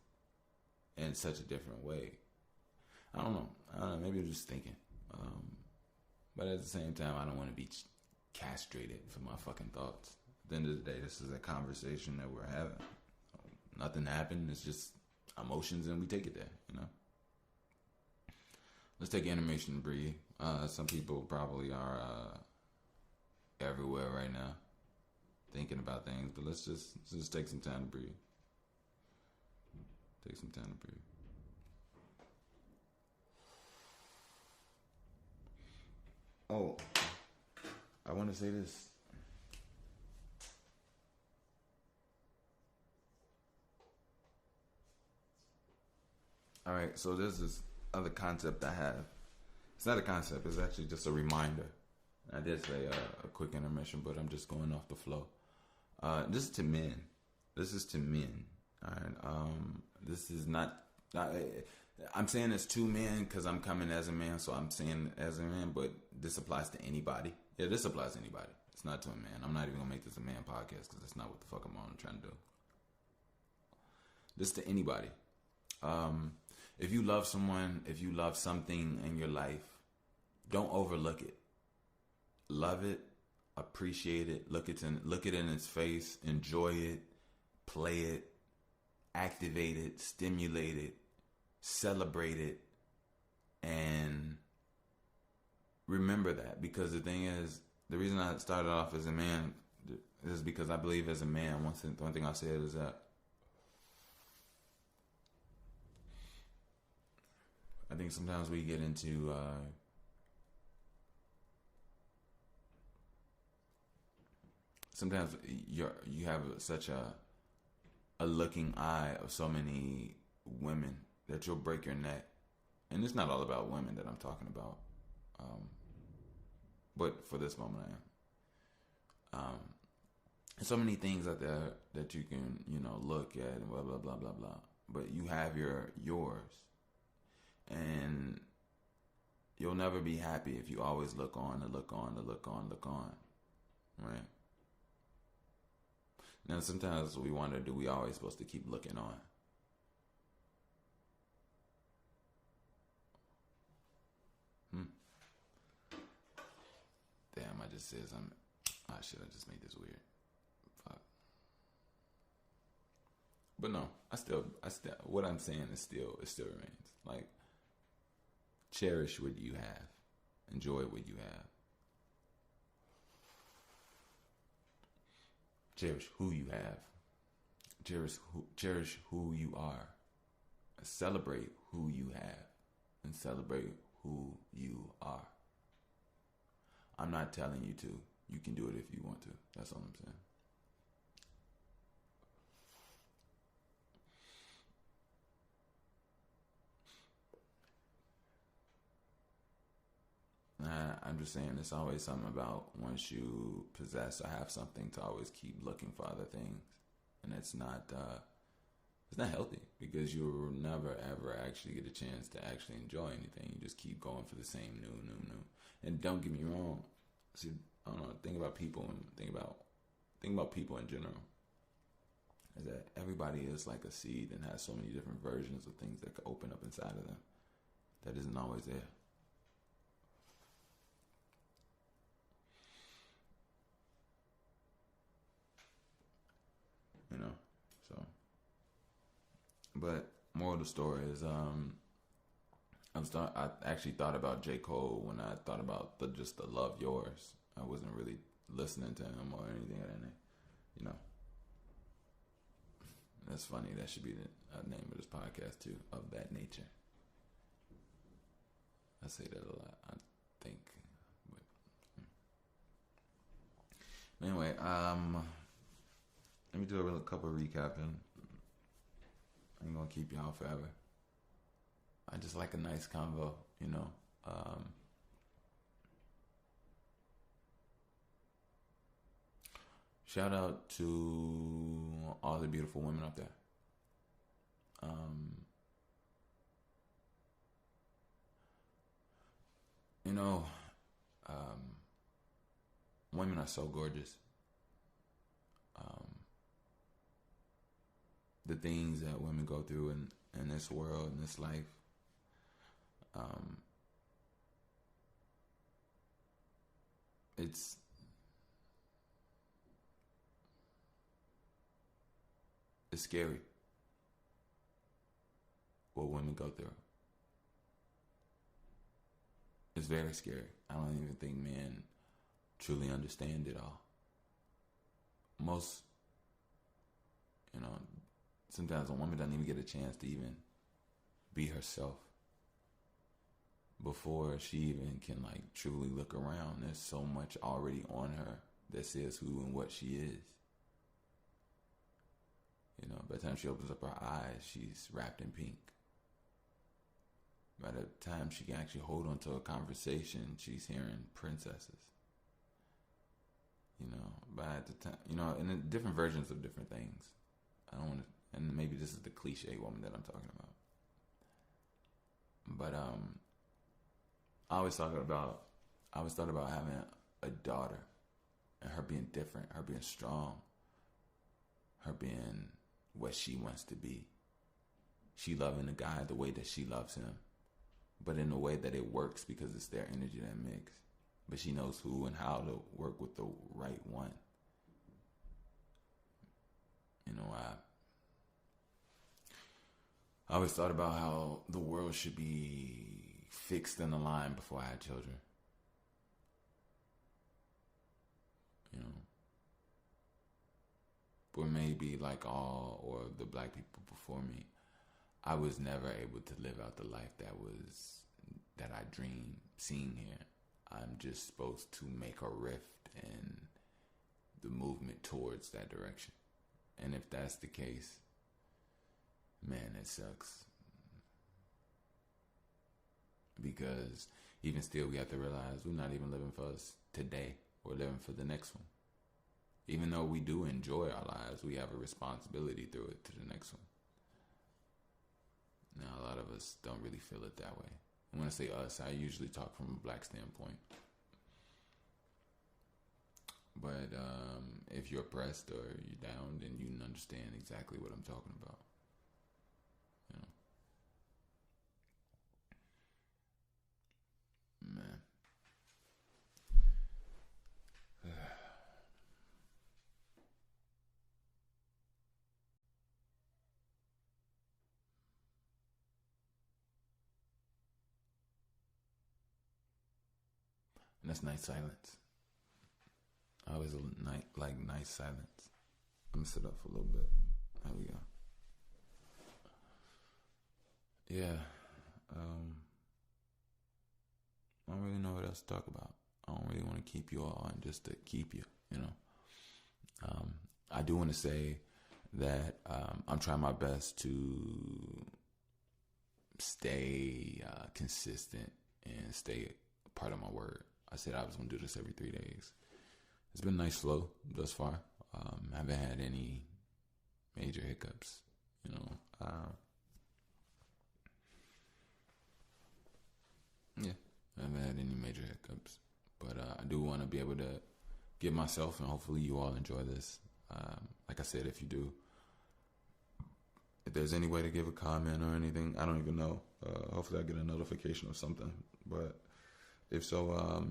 in such a different way? I don't know. Maybe I'm just thinking. But at the same time, I don't want to be castrated for my fucking thoughts. At the end of the day, this is a conversation that we're having. Nothing happened. It's just emotions, and we take it there. Let's take animation and breathe. Some people probably are everywhere right now, thinking about things. But let's just take some time to breathe. Take some time to breathe. Oh, I want to say this. All right, so there's this other concept I have. It's not a concept, it's actually just a reminder. I did say a quick intermission, but I'm just going off the flow. This is to men. This is to men. All right. This is not. I'm saying this to men because I'm coming as a man, so I'm saying as a man. But this applies to anybody. Yeah, this applies to anybody. It's not to a man. I'm not even gonna make this a man podcast because that's not what the fuck I'm on trying to do. This to anybody. If you love someone, if you love something in your life, don't overlook it. Love it, appreciate it, look it in its face, enjoy it, play it, activate it, stimulate it, celebrate it, and remember that. Because the thing is, the reason I started off as a man is because I believe as a man, one thing I said is that I think sometimes we get into sometimes you have such a looking eye of so many women that you'll break your neck. And it's not all about women that I'm talking about, but for this moment I am. So many things out there that you can look at and blah blah blah blah blah. But you have yours. And you'll never be happy if you always look on and look on and look on, right? Now, sometimes we wonder, do we always supposed to keep looking on? Damn, I just said something. Ah, shit, I just made this weird. Fuck. But no, I still, what I'm saying is still remains. Like, Cherish what you have. Enjoy what you have. Cherish who you have. Cherish who you are. Celebrate who you have. And celebrate who you are. I'm not telling you to. You can do it if you want to. That's all I'm saying. I'm just saying, it's always something about once you possess or have something to always keep looking for other things, and it's not healthy because you'll never ever actually get a chance to actually enjoy anything. You just keep going for the same new. And don't get me wrong. See, I don't know. Think about people and think about people in general. Is that everybody is like a seed and has so many different versions of things that could open up inside of them that isn't always there. You know, so. But moral of the story is, I actually thought about J. Cole when I thought about just the Love Yours. I wasn't really listening to him or anything of that name. You know, that's funny. That should be the name of this podcast too. Of that nature. I say that a lot. I think. But anyway, let me do a couple of recapping. I ain't gonna keep y'all forever. I just like a nice convo, you know. Shout out to all the beautiful women out there. You know, women are so gorgeous. The things that women go through in this world, in this life, it's scary what women go through. It's very scary. I don't even think men truly understand it all. Most, you know, sometimes a woman doesn't even get a chance to even be herself before she even can like truly look around. There's so much already on her that says who and what she is. You know, by the time she opens up her eyes, she's wrapped in pink. By the time she can actually hold on to a conversation, she's hearing princesses. You know, by the time, you know, and different versions of different things. I don't want to, and maybe this is the cliche woman that I'm talking about. But I always thought about having a daughter and her being different, her being strong, her being what she wants to be. She loving the guy the way that she loves him, but in a way that it works because it's their energy that mix. But she knows who and how to work with the right one. You know, I always thought about how the world should be fixed in a line before I had children. You know, but maybe like all or the black people before me, I was never able to live out the life that I dreamed seeing here. I'm just supposed to make a rift in the movement towards that direction. And if that's the case, man, it sucks. Because even still, we have to realize we're not even living for us today. We're living for the next one. Even though we do enjoy our lives, we have a responsibility through it to the next one. Now, a lot of us don't really feel it that way. When I say us, I usually talk from a black standpoint. But if you're oppressed or you're down, then you understand exactly what I'm talking about. You know, man. And that's nice silence. I always like nice silence. Let me sit up for a little bit. There we go. Yeah. I don't really know what else to talk about. I don't really want to keep you all on just to keep you, you know. I do want to say that I'm trying my best to stay consistent and stay part of my word. I said I was going to do this every 3 days. It's been a nice flow thus far. Haven't had any major hiccups, you know. Yeah, I haven't had any major hiccups. But I do want to be able to give myself, and hopefully you all enjoy this. Like I said, if you do, if there's any way to give a comment or anything, I don't even know. Hopefully I get a notification or something. But if so,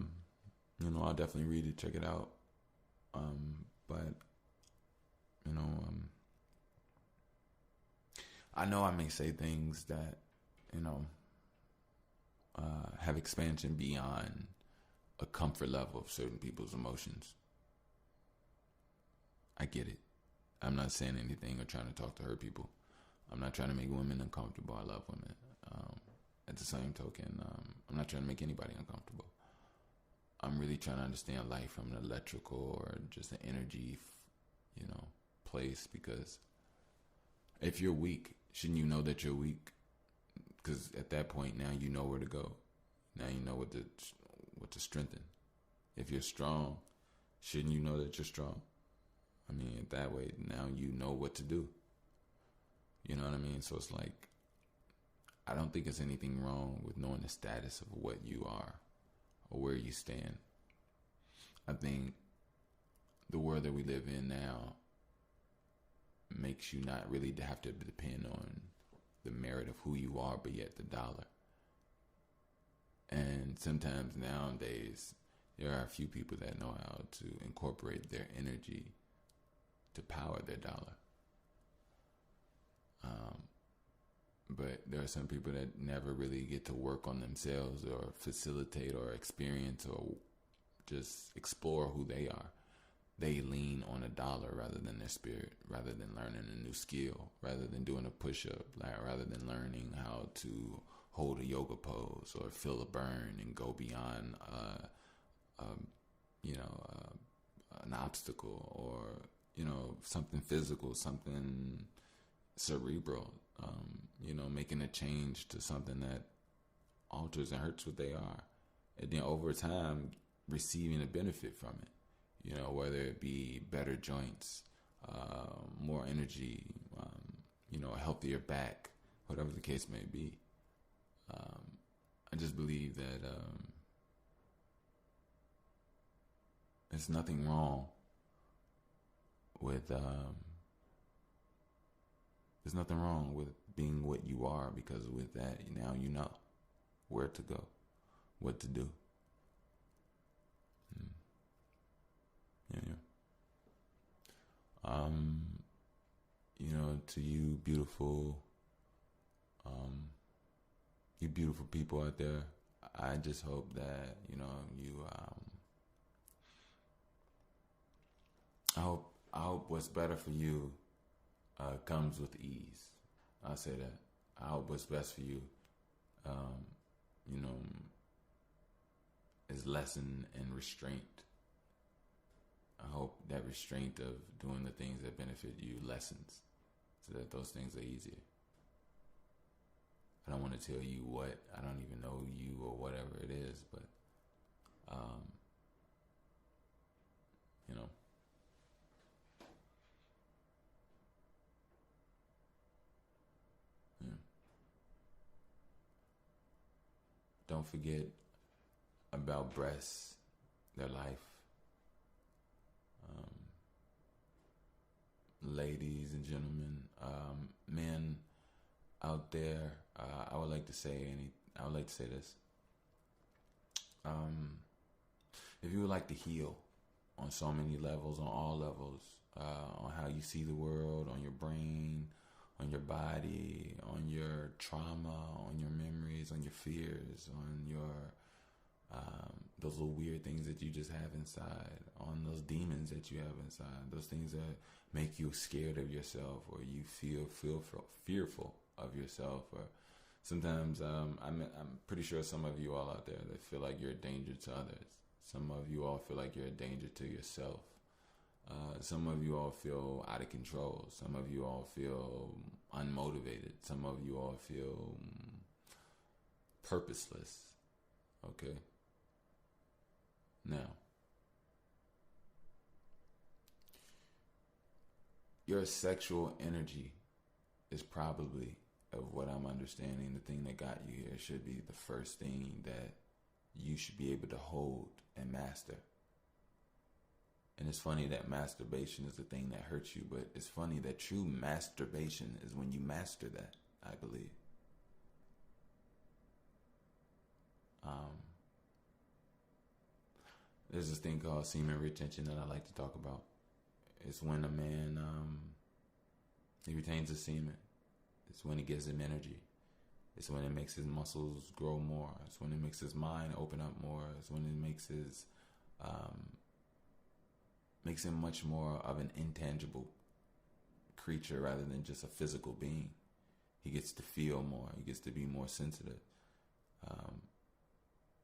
you know, I'll definitely read it, check it out. But, you know, I know I may say things that, you know, have expansion beyond a comfort level of certain people's emotions. I get it. I'm not saying anything or trying to talk to hurt people. I'm not trying to make women uncomfortable. I love women. At the same token, I'm not trying to make anybody uncomfortable. I'm really trying to understand life from an electrical or just an energy, you know, place. Because if you're weak, shouldn't you know that you're weak? Because at that point, now you know where to go. Now you know what to strengthen. If you're strong, shouldn't you know that you're strong? I mean, that way, now you know what to do. You know what I mean? So it's like, I don't think there's anything wrong with knowing the status of what you are or where you stand. I think the world that we live in now makes you not really have to depend on the merit of who you are, but yet the dollar. And sometimes nowadays, there are a few people that know how to incorporate their energy to power their dollar. But there are some people that never really get to work on themselves or facilitate or experience or just explore who they are. They lean on a dollar rather than their spirit, rather than learning a new skill, rather than doing a push-up, rather than learning how to hold a yoga pose or feel a burn and go beyond, an obstacle or, you know, something physical, something cerebral, making a change to something that alters and hurts what they are. And then over time, receiving a benefit from it, you know, whether it be better joints, more energy, a healthier back, whatever the case may be. I just believe that there's nothing wrong with being what you are, because with that, now you know where to go, what to do. Yeah. To you beautiful people out there, I just hope that, I hope what's better for you comes with ease. I'll say that. I hope what's best for you, is lesson and restraint. I hope that restraint of doing the things that benefit you lessens, so that those things are easier. I don't want to tell you what, I don't even know you or whatever it is, but, yeah. Don't forget about breasts, their life. Ladies and gentlemen, men out there, I would like to say this. If you would like to heal on so many levels, on all levels, on how you see the world, on your brain, on your body, on your trauma, on your memories, on your fears, on your those little weird things that you just have inside, on those demons that you have inside, those things that make you scared of yourself, or you feel fearful of yourself, or sometimes I'm pretty sure some of you all out there that feel like you're a danger to others. Some of you all feel like you're a danger to yourself. Some of you all feel out of control. Some of you all feel unmotivated. Some of you all feel purposeless. Okay? Now, your sexual energy is probably, of what I'm understanding, the thing that got you here should be the first thing that you should be able to hold and master. And it's funny that masturbation is the thing that hurts you, but it's funny that true masturbation is when you master that, I believe. There's this thing called semen retention that I like to talk about. It's when a man, he retains his semen. It's when it gives him energy. It's when it makes his muscles grow more. It's when it makes his mind open up more. It's when it makes him much more of an intangible creature rather than just a physical being. He gets to feel more. He gets to be more sensitive.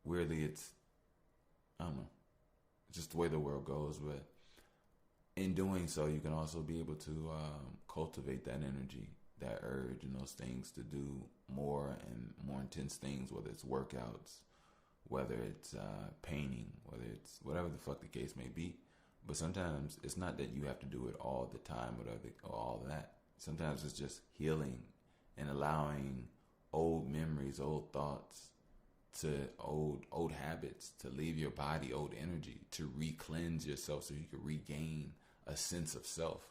Weirdly, it's, I don't know, just the way the world goes. But in doing so, you can also be able to cultivate that energy, that urge, and those things to do more and more intense things, whether it's workouts, whether it's painting, whether it's whatever the fuck the case may be. But sometimes it's not that you have to do it all the time, or all that. Sometimes it's just healing and allowing old memories, old thoughts, to old habits to leave your body, old energy, to re-cleanse yourself so you can regain a sense of self.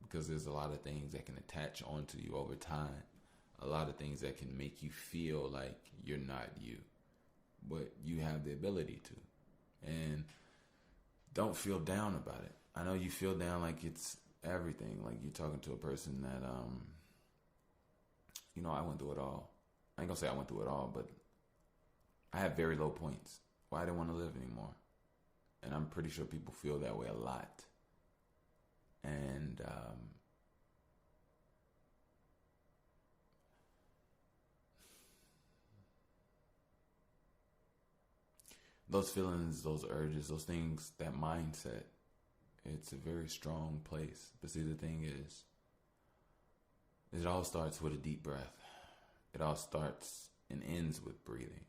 Because there's a lot of things that can attach onto you over time. A lot of things that can make you feel like you're not you. But you have the ability to. And don't feel down about it. I know you feel down like it's everything. Like you're talking to a person that, I went through it all. I ain't gonna say I went through it all, but I had very low points where I didn't want to live anymore. And I'm pretty sure people feel that way a lot. And those feelings, those urges, those things, that mindset, it's a very strong place. But see, the thing is, it all starts with a deep breath. It all starts and ends with breathing.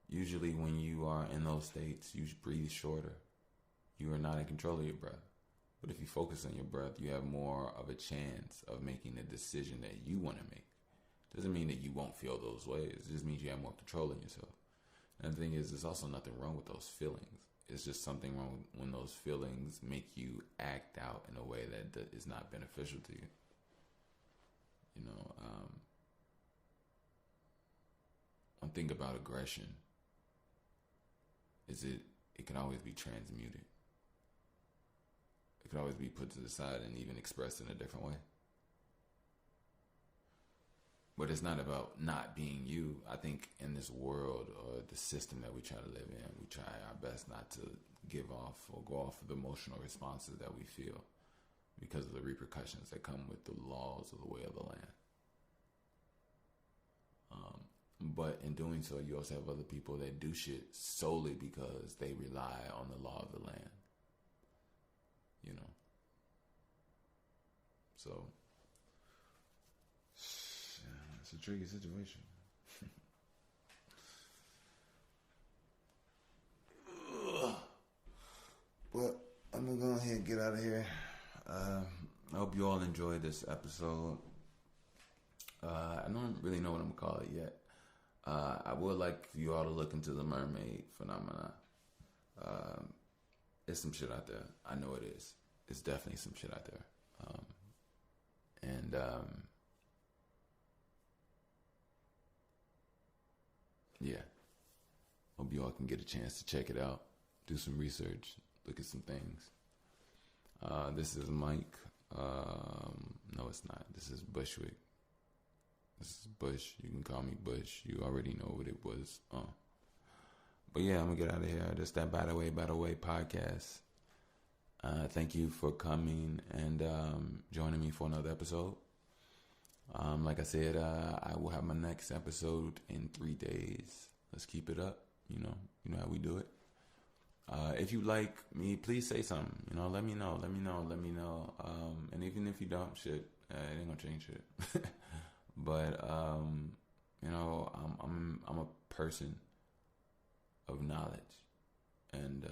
Usually when you are in those states, you breathe shorter. You are not in control of your breath. But if you focus on your breath, you have more of a chance of making the decision that you want to make. Doesn't mean that you won't feel those ways. It just means you have more control in yourself. And the thing is, there's also nothing wrong with those feelings. It's just something wrong when those feelings make you act out in a way that is not beneficial to you. One thing about aggression is it can always be transmuted. It can always be put to the side and even expressed in a different way. But it's not about not being you. I think in this world, or the system that we try to live in, we try our best not to give off or go off of the emotional responses that we feel because of the repercussions that come with the laws of the way of the land. But in doing so, you also have other people that do shit solely because they rely on the law of the land. So it's a tricky situation. But I'm gonna go ahead and get out of here. I hope you all enjoyed this episode. I don't really know what I'm gonna call it yet. I would like for you all to look into the mermaid phenomena. It's some shit out there. I know it is. It's definitely some shit out there. Yeah. Hope you all can get a chance to check it out. Do some research. Look at some things. This is Mike. No, it's not. This is Bushwick. This is Bush. You can call me Bush. You already know what it was. But yeah, I'm gonna get out of here. Just that By the Way podcast. Thank you for coming and joining me for another episode. Like I said, I will have my next episode in 3 days. Let's keep it up. You know how we do it. If you like me, please say something. Let me know. And even if you don't, shit, it ain't gonna change shit. But I'm a person of knowledge, and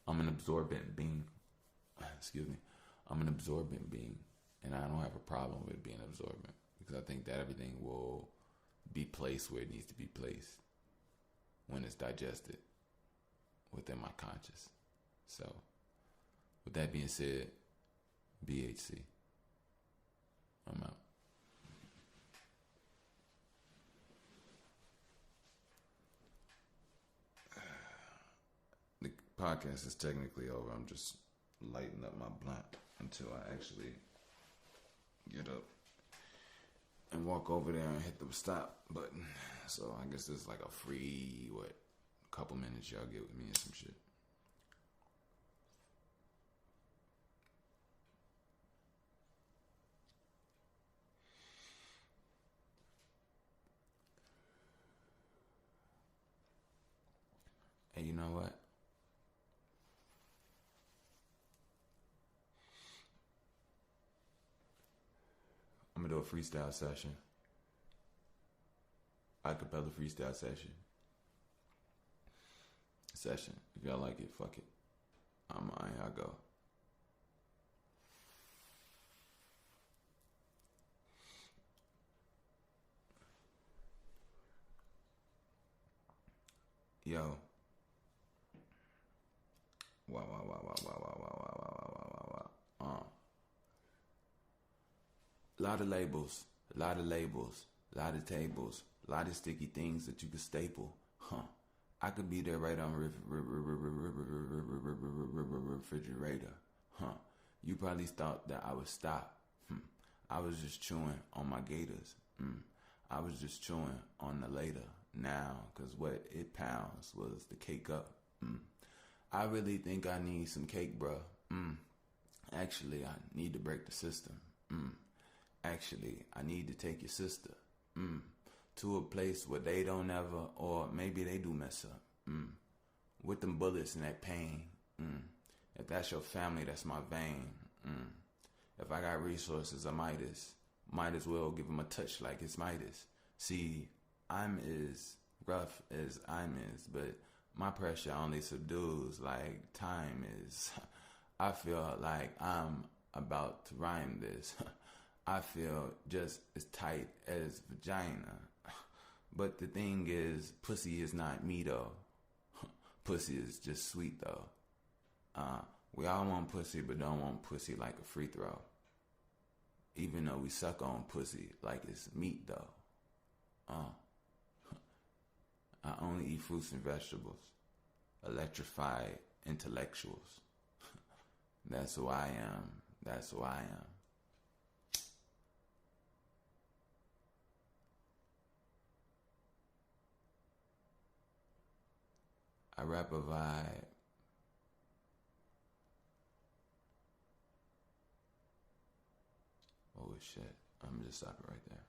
I'm an absorbent being. Excuse me. I'm an absorbent being, and I don't have a problem with being absorbent because I think that everything will be placed where it needs to be placed when it's digested within my conscious. So, with that being said, BHC. I'm out. The podcast is technically over. I'm just lighting up my blunt until I actually get up and walk over there and hit the stop button. So I guess this is like a free, couple minutes y'all get with me and some shit. Hey, you know what? I'm gonna do a freestyle session. Acapella freestyle session. If y'all like it, fuck it. I'll go. Yo. Wow. Lot of labels, lot of tables, lot of sticky things that you could staple. I could be there right on refrigerator. You probably thought that I would stop. I was just chewing on my gators. I was just chewing on the later now, cause what it pounds was the cake up. I really think I need some cake, bruh. Actually, I need to break the system. Actually, I need to take your sister to a place where they don't ever, or maybe they do mess up. With them bullets and that pain. If that's your family, that's my vein. If I got resources, I might as well give them a touch like it's Midas. See, I'm as rough as I'm is, but my pressure only subdues like time is. I feel like I'm about to rhyme this. I feel just as tight as vagina. But the thing is, pussy is not me though. Pussy is just sweet though. We all want pussy, but don't want pussy like a free throw. Even though we suck on pussy like it's meat though. I only eat fruits and vegetables. Electrified intellectuals. That's who I am. I rap a vibe. Oh shit. I'm just stopping right there.